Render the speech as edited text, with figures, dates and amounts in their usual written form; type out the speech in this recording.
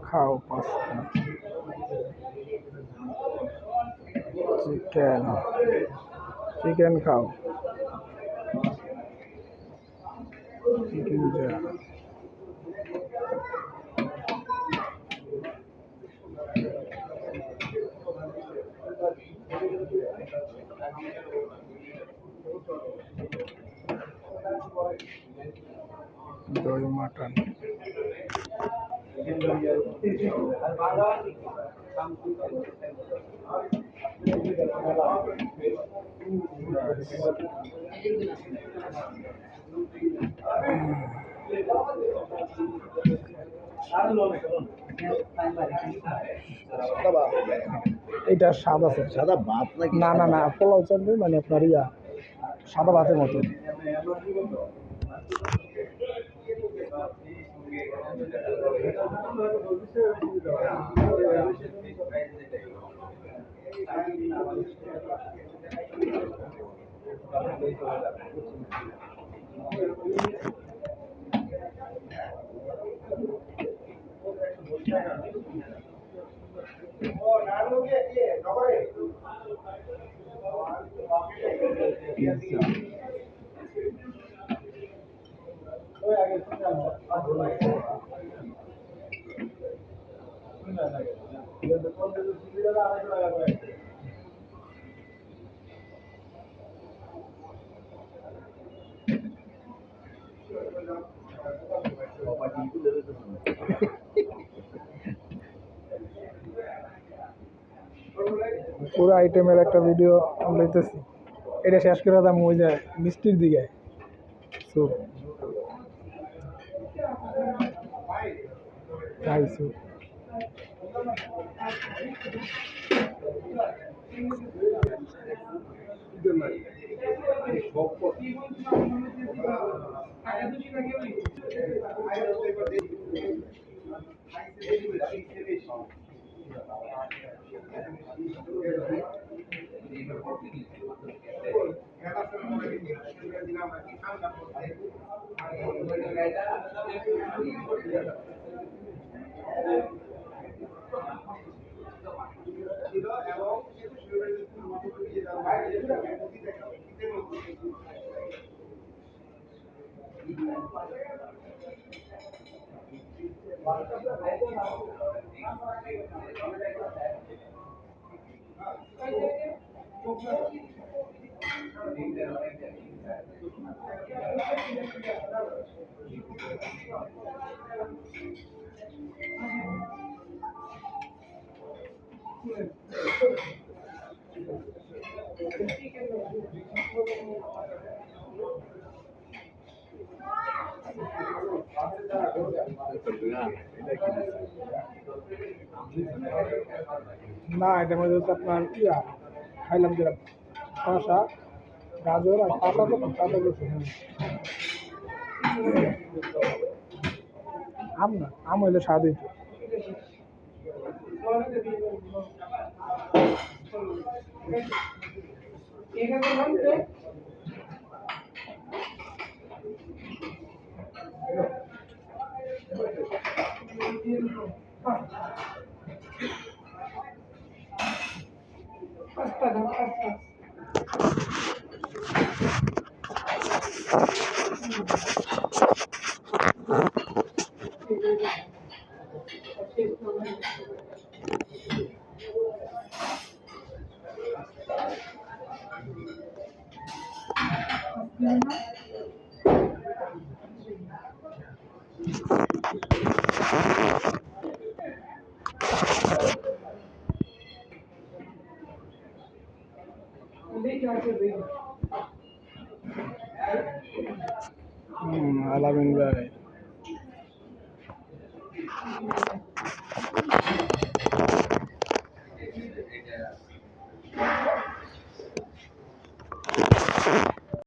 খাও pasta, chicken chicken খাও, chicken যা দই মাটন, এটা সাদা আছে, সাদা ভাত নাকি? না না না পোলাও চলবে, মানে আপনার সাদা ভাতের মতো। পুরো আইটেমের একটা ভিডিও লইতেছি, এটা শেষ করে দাম ওই যায় মিষ্টির দিকে স্যুপ, তাই স্যুপ না, এটার মধ্যে হচ্ছে আপনার খাইলাম যেটা শসা, গাজর আর পাতা, তো পাতা গেছে। আম না, আম হইলে স্বাদ হইতো। আলামিন ভাই